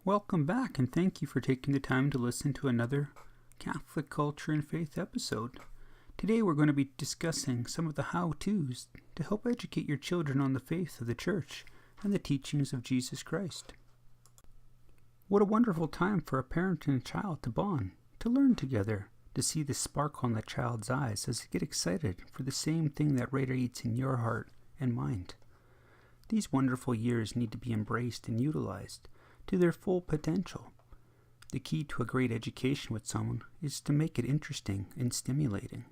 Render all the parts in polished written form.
Welcome back, and thank you for taking the time to listen to another Catholic Culture and Faith episode. Today we're going to be discussing some of the how-tos to help educate your children on the faith of the Church and the teachings of Jesus Christ. What a wonderful time for a parent and a child to bond, to learn together, to see the sparkle in that child's eyes as they get excited for the same thing that radiates in your heart and mind. These wonderful years need to be embraced and utilized to their full potential. The key to a great education with someone is to make it interesting and stimulating.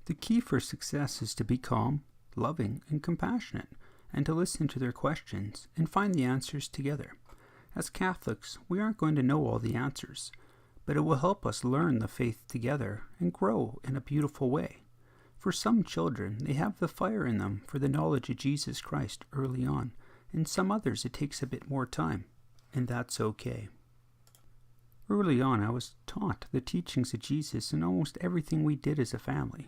The key for success is to be calm, loving, and compassionate, and to listen to their questions and find the answers together. As Catholics, we aren't going to know all the answers, but it will help us learn the faith together and grow in a beautiful way. For some children, they have the fire in them for the knowledge of Jesus Christ early on, and some others it takes a bit more time. And that's okay. Early on, I was taught the teachings of Jesus in almost everything we did as a family.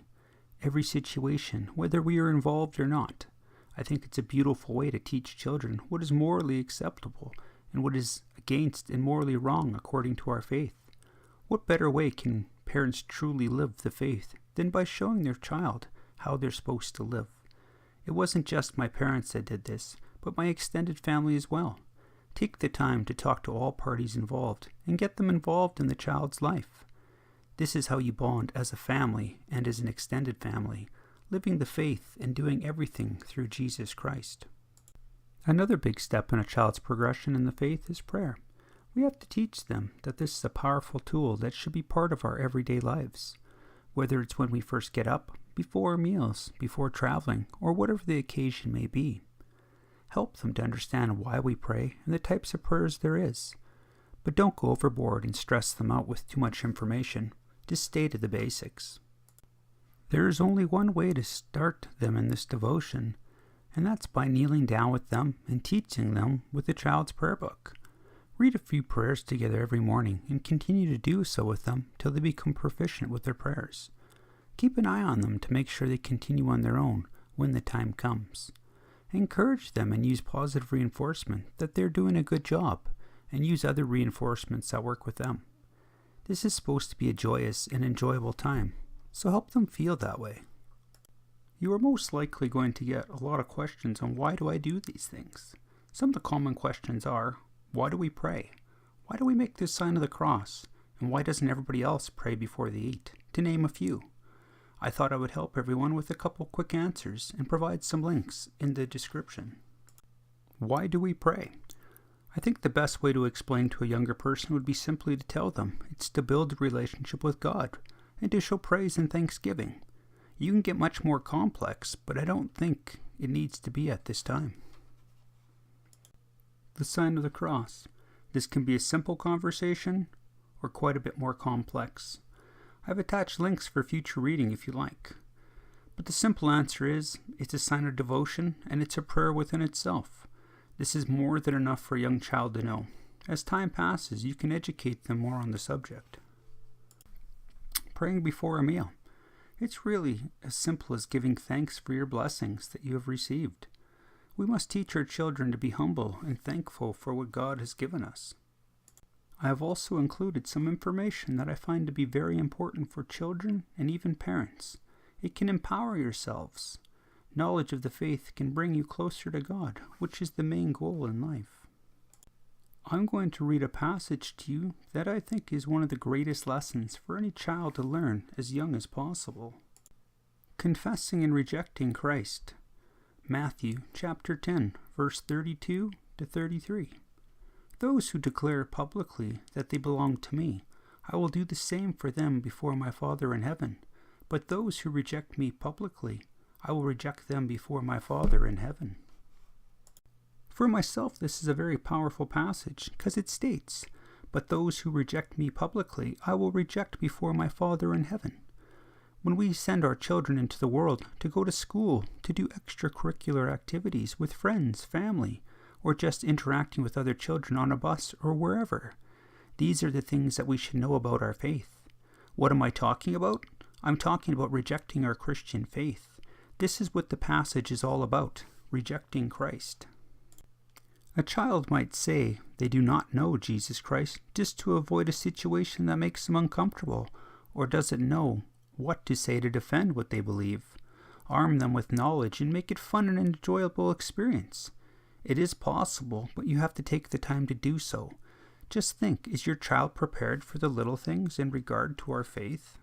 Every situation, whether we are involved or not. I think it's a beautiful way to teach children what is morally acceptable and what is against and morally wrong according to our faith. What better way can parents truly live the faith than by showing their child how they're supposed to live? It wasn't just my parents that did this, but my extended family as well. Take the time to talk to all parties involved and get them involved in the child's life. This is how you bond as a family and as an extended family, living the faith and doing everything through Jesus Christ. Another big step in a child's progression in the faith is prayer. We have to teach them that this is a powerful tool that should be part of our everyday lives, whether it's when we first get up, before meals, before traveling, or whatever the occasion may be. Help them to understand why we pray and the types of prayers there is. But don't go overboard and stress them out with too much information. Just stay to the basics. There is only one way to start them in this devotion, and that's by kneeling down with them and teaching them with the child's prayer book. Read a few prayers together every morning and continue to do so with them till they become proficient with their prayers. Keep an eye on them to make sure they continue on their own when the time comes. Encourage them and use positive reinforcement that they're doing a good job, and use other reinforcements that work with them. This is supposed to be a joyous and enjoyable time, so help them feel that way. You are most likely going to get a lot of questions on why do I do these things. Some of the common questions are, why do we pray? Why do we make this sign of the cross? And why doesn't everybody else pray before they eat? To name a few. I thought I would help everyone with a couple quick answers and provide some links in the description. Why do we pray? I think the best way to explain to a younger person would be simply to tell them it's to build a relationship with God and to show praise and thanksgiving. You can get much more complex, but I don't think it needs to be at this time. The sign of the cross. This can be a simple conversation or quite a bit more complex. I've attached links for future reading if you like. But the simple answer is, it's a sign of devotion and it's a prayer within itself. This is more than enough for a young child to know. As time passes, you can educate them more on the subject. Praying before a meal. It's really as simple as giving thanks for your blessings that you have received. We must teach our children to be humble and thankful for what God has given us. I have also included some information that I find to be very important for children and even parents. It can empower yourselves. Knowledge of the faith can bring you closer to God, which is the main goal in life. I'm going to read a passage to you that I think is one of the greatest lessons for any child to learn as young as possible. Confessing and rejecting Christ. Matthew chapter 10, verse 32 to 33. Those who declare publicly that they belong to me, I will do the same for them before my Father in heaven. But those who reject me publicly, I will reject them before my Father in heaven. For myself, this is a very powerful passage, because it states, but those who reject me publicly, I will reject before my Father in heaven. When we send our children into the world to go to school, to do extracurricular activities with friends, family, or just interacting with other children on a bus or wherever. These are the things that we should know about our faith. What am I talking about? I'm talking about rejecting our Christian faith. This is what the passage is all about, rejecting Christ. A child might say they do not know Jesus Christ just to avoid a situation that makes them uncomfortable, or doesn't know what to say to defend what they believe. Arm them with knowledge and make it fun and enjoyable experience. It is possible, but you have to take the time to do so. Just think, is your child prepared for the little things in regard to our faith?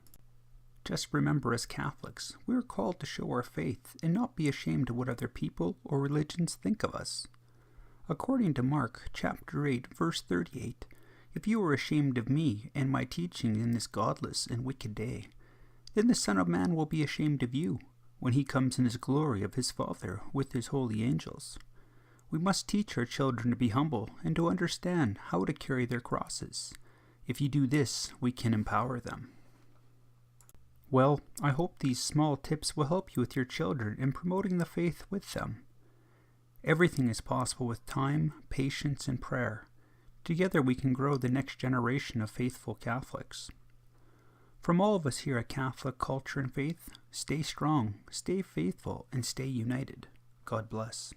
Just remember, as Catholics, we are called to show our faith and not be ashamed of what other people or religions think of us. According to Mark chapter 8, verse 38, "If you are ashamed of me and my teaching in this godless and wicked day, then the Son of Man will be ashamed of you when he comes in his glory of his Father with his holy angels." We must teach our children to be humble and to understand how to carry their crosses. If you do this, we can empower them. Well, I hope these small tips will help you with your children in promoting the faith with them. Everything is possible with time, patience, and prayer. Together we can grow the next generation of faithful Catholics. From all of us here at Catholic Culture and Faith, stay strong, stay faithful, and stay united. God bless.